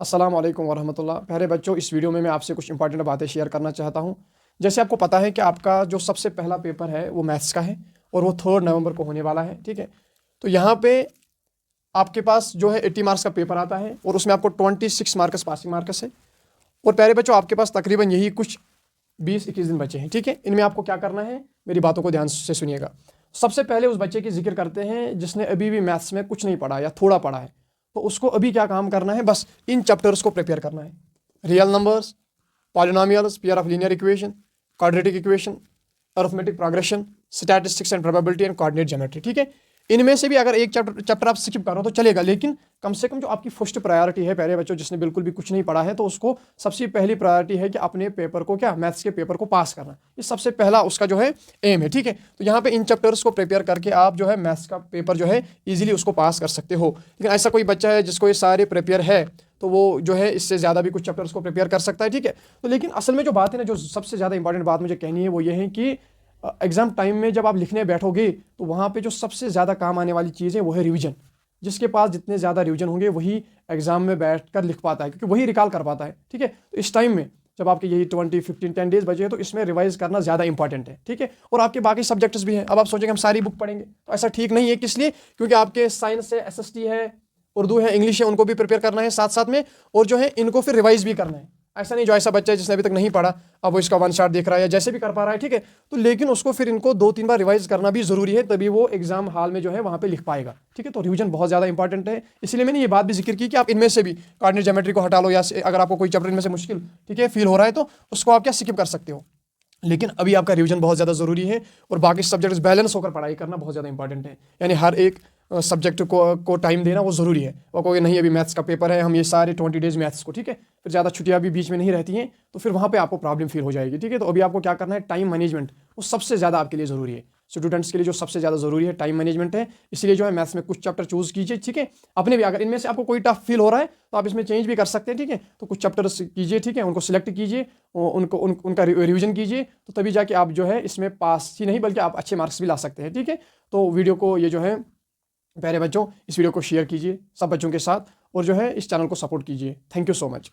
अस्सलाम वालेकुम वरहमतुल्लाह। प्यारे बच्चों, इस वीडियो में मैं आपसे कुछ इंपॉर्टेंट बातें शेयर करना चाहता हूँ। जैसे आपको पता है कि आपका जो सबसे पहला पेपर है वो मैथ्स का है और वो 3 नवंबर को होने वाला है। ठीक है, तो यहाँ पे आपके पास जो है 80 मार्क्स का पेपर आता है और उसमें आपको 26 मार्क्स पासिंग मार्क्स है। और प्यारे बच्चों, आपके पास तकरीबन यही कुछ 20-21 दिन बचे हैं। ठीक है, इनमें आपको क्या करना है, मेरी बातों को ध्यान से सुनिएगा। सबसे पहले उस बच्चे की जिक्र करते हैं जिसने अभी भी मैथ्स में कुछ नहीं पढ़ा या थोड़ा पढ़ा है। तो उसको अभी क्या काम करना है, बस इन चैप्टर्स को प्रिपेयर करना है। Real numbers, polynomials, pair of linear equation, quadratic equation, arithmetic progression, statistics and probability and coordinate geometry. ठीक है, इनमें से भी अगर एक चैप्टर आप स्किप करो तो चलेगा, लेकिन कम से कम जो आपकी फर्स्ट प्रायोरिटी है प्यारे बच्चों, जिसने बिल्कुल भी कुछ नहीं पढ़ा है, तो उसको सबसे पहली प्रायोरिटी है कि अपने पेपर को क्या मैथ्स के पेपर को पास करना। ये सबसे पहला उसका जो है एम है। ठीक है, तो यहाँ पे इन चैप्टर्स को प्रिपेयर करके आप जो है मैथ्स का पेपर जो है ईजिली उसको पास कर सकते हो। लेकिन ऐसा कोई बच्चा है जिसको ये सारे प्रिपेयर है तो वो जो है इससे ज़्यादा भी कुछ चैप्टर्स को प्रिपेयर कर सकता है। ठीक है, तो लेकिन असल में जो बात है ना, जो सबसे ज़्यादा इंपॉर्टेंट बात मुझे कहनी है वो ये है कि एग्ज़ाम टाइम में जब आप लिखने बैठोगे तो वहाँ पे जो सबसे ज़्यादा काम आने वाली चीज़ है वो है रिवीजन। जिसके पास जितने ज़्यादा रिवीजन होंगे वही एग्ज़ाम में बैठकर लिख पाता है, क्योंकि वही रिकॉल कर पाता है। ठीक है, तो इस टाइम में जब आपके यही 20, 15, 10 डेज बचे हैं तो इसमें रिवाइज करना ज़्यादा इंपॉर्टेंट है। ठीक है, और आपके बाकी सब्जेक्ट्स भी हैं। अब आप सोचेंगे हम सारी बुक पढ़ेंगे, तो ऐसा ठीक नहीं है। किस लिए? क्योंकि आपके साइंस है, SST है, उर्दू है, इंग्लिश है, उनको भी प्रिपेयर करना है साथ साथ में, और जो है इनको फिर रिवाइज भी करना है। ऐसा नहीं जो ऐसा बच्चा है जिसने अभी तक नहीं पढ़ा, अब वो इसका वन शॉट देख रहा है या जैसे भी कर पा रहा है। ठीक है, तो लेकिन उसको फिर इनको 2-3 बार रिवाइज करना भी जरूरी है, तभी वो एग्जाम हॉल में जो है वहाँ पे लिख पाएगा। ठीक है, तो रिवीजन बहुत ज़्यादा इंपॉर्टेंट है। इसलिए मैंने ये बात भी जिक्र की कि आप इनमें से भी कोऑर्डिनेट ज्योमेट्री को हटा लो, या अगर आपको कोई चैप्टर इनमें से मुश्किल ठीक है फील हो रहा है तो उसको आप क्या स्किप कर सकते हो। लेकिन अभी आपका रिवीजन बहुत ज़्यादा ज़रूरी है और बाकी सब्जेक्ट्स बैलेंस होकर पढ़ाई करना बहुत ज़्यादा इंपॉर्टेंट है। यानी हर एक सब्जेक्ट को टाइम देना वो ज़रूरी है। और कोई नहीं अभी मैथ्स का पेपर है, हम ये सारे 20 डेज मैथ्स को, ठीक है, फिर ज़्यादा छुट्टियाँ भी बीच में नहीं रहती हैं, तो फिर वहाँ पे आपको प्रॉब्लम फील हो जाएगी। ठीक है, तो अभी आपको क्या करना है, टाइम मैनेजमेंट वो सबसे ज़्यादा आपके लिए ज़रूरी है। स्टूडेंट्स के लिए जो सबसे ज़्यादा ज़रूरी है टाइम मैनेजमेंट है। इसलिए जो है मैथ्स में कुछ चैप्टर चूज़ कीजिए। ठीक है, अपने भी अगर इनमें से आपको कोई टफ फील हो रहा है तो आप इसमें चेंज भी कर सकते हैं। ठीक है, तो कुछ चैप्टर्स कीजिए, ठीक है, उनको सिलेक्ट कीजिए, उनका रिवीजन कीजिए, तो तभी जाके आप जो है इसमें पास ही नहीं बल्कि आप अच्छे मार्क्स भी ला सकते हैं। ठीक है, तो वीडियो को ये जो है प्यारे बच्चों, इस वीडियो को शेयर कीजिए सब बच्चों के साथ और जो है इस चैनल को सपोर्ट कीजिए। Thank you so much.